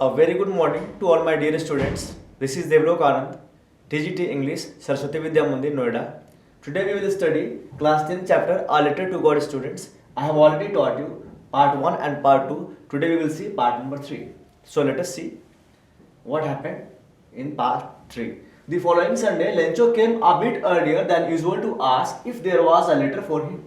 A very good morning to all my dear students. This is Devlok Anand, TGT English, Saraswati Vidya Mandir, Noida. Today we will study class 10 chapter A Letter to God students. I have already taught you part 1 and part 2. Today we will see part number 3. So let us see what happened in part 3. The following Sunday, Lencho came a bit earlier than usual to ask if there was a letter for him.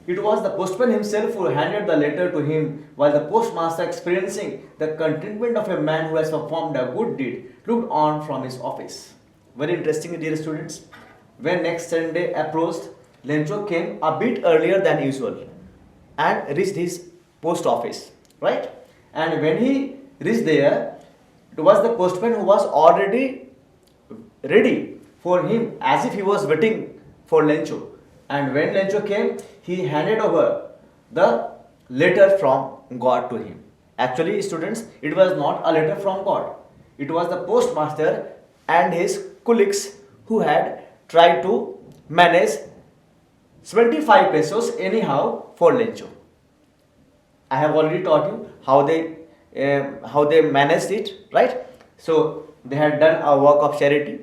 It was the postman himself who handed the letter to him, while the postmaster, experiencing the contentment of a man who has performed a good deed, looked on from his office. Very interesting, dear students. When next Sunday approached, Lencho came a bit earlier than usual and reached his post office, right? And when he reached there, it was the postman who was already ready for him as if he was waiting for Lencho. And when Lencho came, he handed over the letter from God to him. Actually, students, it was not a letter from God. It was the postmaster and his colleagues who had tried to manage 75 pesos anyhow for Lencho. I have already taught you how they managed it, right? So they had done a work of charity.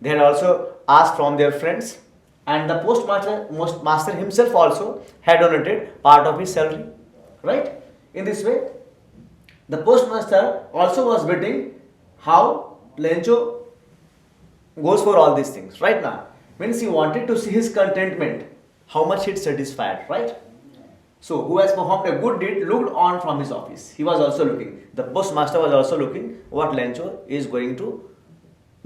They had also asked from their friends, and the postmaster himself also had donated part of his salary, right? In this way, the postmaster also was waiting how Lencho goes for all these things, right? Now means he wanted to see his contentment, how much he'd satisfied, right? So who has performed a good deed looked on from his office. He was also looking, the postmaster was also looking what Lencho is going to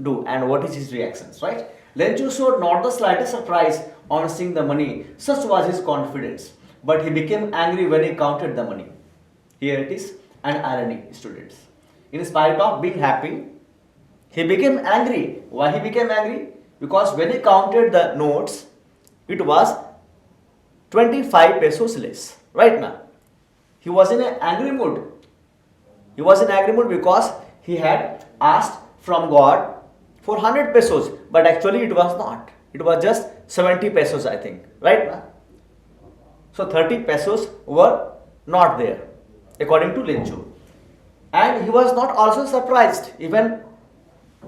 do and what is his reactions, right? Lencho showed not the slightest surprise on seeing the money, such was his confidence. But he became angry when he counted the money. Here it is, an irony, students. In spite of being happy, he became angry. Why he became angry? Because when he counted the notes, it was 25 pesos less. Right now, he was in an angry mood. He was in angry mood because he had asked from God for 100 pesos, but actually it was not. It was just 70 pesos, I think, right now. So 30 pesos were not there, according to Lencho. And he was not also surprised, even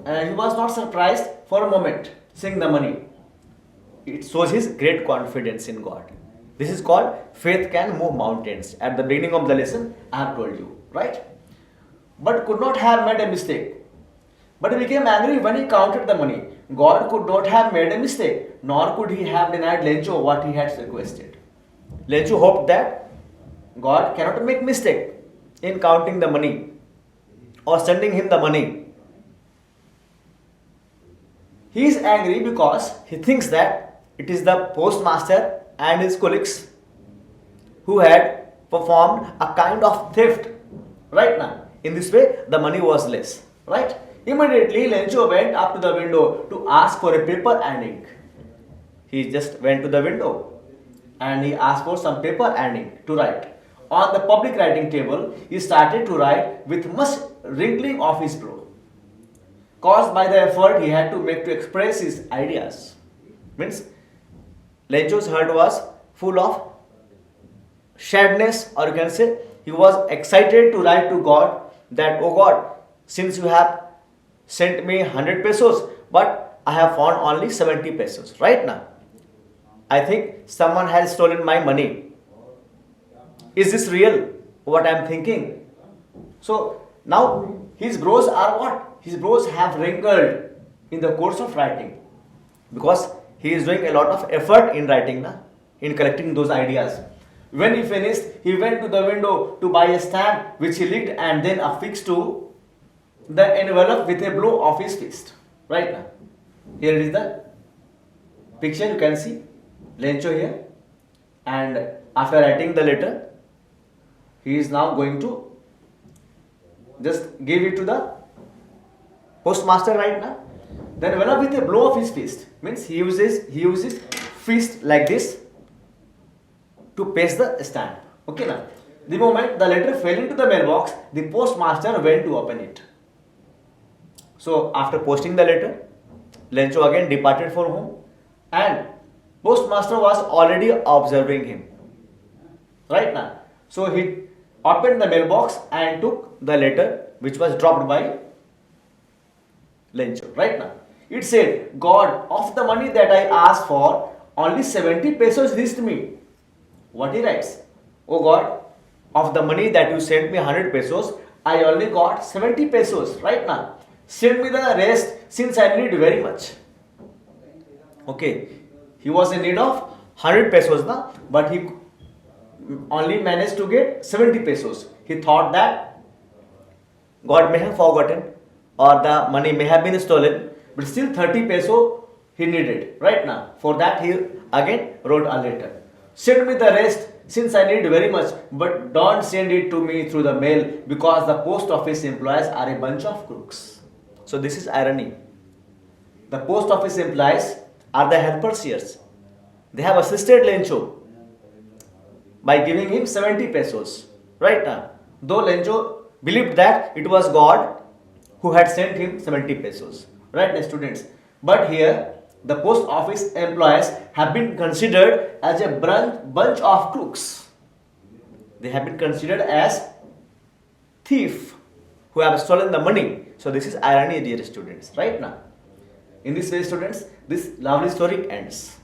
he was not surprised for a moment seeing the money. It shows his great confidence in God. This is called faith can move mountains. At the beginning of the lesson, I have told you, right? But could not have made a mistake. But he became angry when he counted the money. God could not have made a mistake, nor could he have denied Lencho what he had requested. Lencho hoped that God cannot make mistake in counting the money or sending him the money. He is angry because he thinks that it is the postmaster and his colleagues who had performed a kind of theft. Right now, in this way, the money was less, right? Immediately, Lencho went up to the window to ask for a paper and ink. He just went to the window and he asked for some paper and ink to write. On the public writing table, he started to write with much wrinkling of his brow, caused by the effort he had to make to express his ideas. Means, Lencho's heart was full of sadness, or you can say he was excited to write to God that, oh God, since you have sent me 100 pesos, but I have found only 70 pesos. Right now, I think someone has stolen my money. Is this real? What I am thinking? So now his brows are what? His brows have wrinkled in the course of writing, because he is doing a lot of effort in writing, in collecting those ideas. When he finished, he went to the window to buy a stamp which he licked and then affixed to the envelope with a blow of his fist. Right now, here is the picture. You can see Lencho here, and after writing the letter, he is now going to just give it to the postmaster. Right now, the envelope with a blow of his fist means he uses fist like this to paste the stamp. Okay, now the moment the letter fell into the mailbox, the postmaster went to open it. So after posting the letter, Lencho again departed for home, and postmaster was already observing him. Right now, so he opened the mailbox and took the letter which was dropped by Lencho. Right now, it said, God, of the money that I asked for, only 70 pesos reached me. What he writes? Oh God, of the money that you sent me 100 pesos, I only got 70 pesos. Right now, send me the rest since I need very much. Okay, he was in need of 100 pesos now, but he only managed to get 70 pesos. He thought that God may have forgotten or the money may have been stolen, but still 30 peso he needed right now. For that he again wrote a letter. Send me the rest since I need very much, but don't send it to me through the mail because the post office employees are a bunch of crooks. So this is irony. The post office employees are the helpers here. They have assisted Lencho by giving him 70 pesos. Right now, though Lencho believed that it was God who had sent him 70 pesos. Right now, students. But here, the post office employees have been considered as a bunch of crooks. They have been considered as thief who have stolen the money. So this is irony, dear students. Right now, in this way, students, this lovely story ends.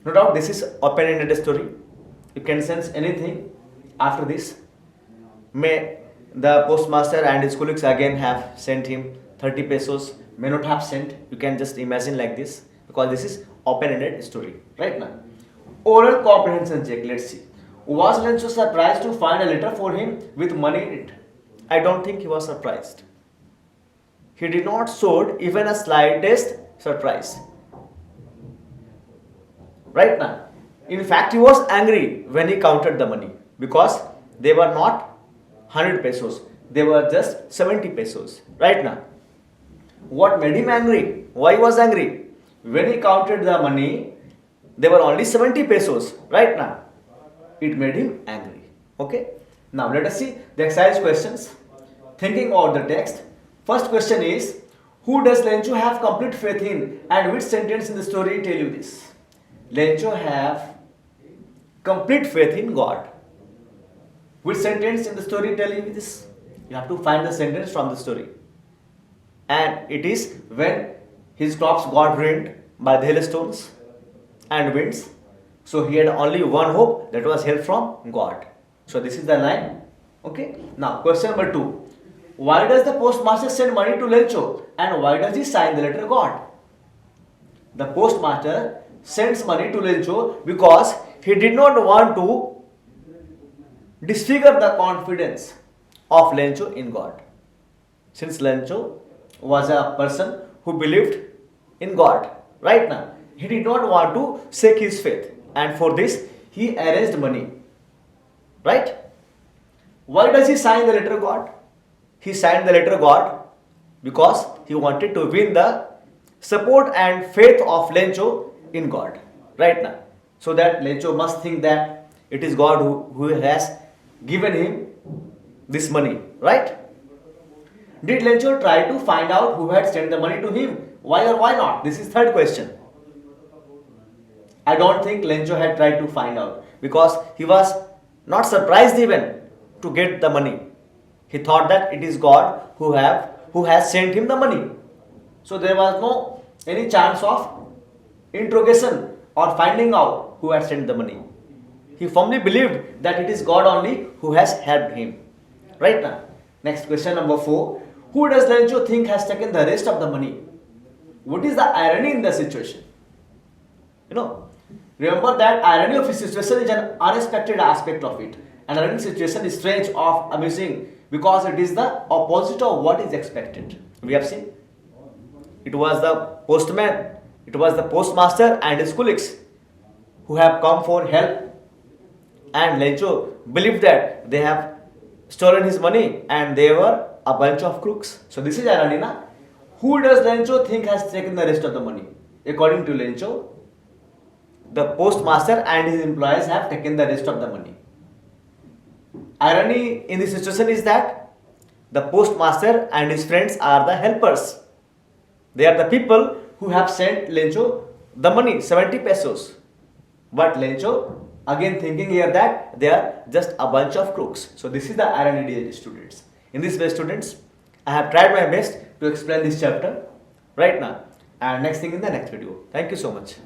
No doubt, this is open-ended story. You can sense anything after this. May the postmaster and his colleagues again have sent him 30 pesos, may not have sent. You can just imagine like this because this is open-ended story. Right now, oral comprehension check. Let's see. Was Lencho surprised to find a letter for him with money in it? I don't think he was surprised. He did not show even a slightest surprise. Right now, in fact, he was angry when he counted the money because they were not 100 pesos, they were just 70 pesos. Right now, what made him angry? Why he was angry? When he counted the money, they were only 70 pesos. Right now, it made him angry. Okay. Now let us see the exercise questions. Thinking about the text. First question is, who does Lencho have complete faith in, and which sentence in the story tell you this? Lencho have complete faith in God. Which sentence in the story tell you this? You have to find the sentence from the story. And it is when his crops got ruined by the hailstones and winds. So he had only one hope, that was help from God. So this is the line. Okay. Now question number 2. Why does the postmaster send money to Lencho, and why does he sign the letter God? The postmaster sends money to Lencho because he did not want to disfigure the confidence of Lencho in God. Since Lencho was a person who believed in God, right now, he did not want to shake his faith, and for this he arranged money. Right? Why does he sign the letter God? He signed the letter God because he wanted to win the support and faith of Lencho in God. Right now. So that Lencho must think that it is God who has given him this money. Right? Did Lencho try to find out who had sent the money to him? Why or why not? This is third question. I don't think Lencho had tried to find out because he was not surprised even to get the money. He thought that it is God who has sent him the money. So there was no any chance of interrogation or finding out who had sent the money. He firmly believed that it is God only who has helped him. Right now. Next question number 4. Who does Lencho think has taken the rest of the money? What is the irony in the situation? Remember that irony of a situation is an unexpected aspect of it. An irony situation is strange or amusing because it is the opposite of what is expected. We have seen. It was the postman, it was the postmaster and his colleagues who have come for help, and Lencho believed that they have stolen his money and they were a bunch of crooks. So this is irony, na? Who does Lencho think has taken the rest of the money? According to Lencho, the postmaster and his employees have taken the rest of the money. Irony in this situation is that the postmaster and his friends are the helpers. They are the people who have sent Lencho the money, 70 pesos. But Lencho again thinking here that they are just a bunch of crooks. So this is the irony, students. In this way, students, I have tried my best to explain this chapter right now, and next thing in the next video. Thank you so much.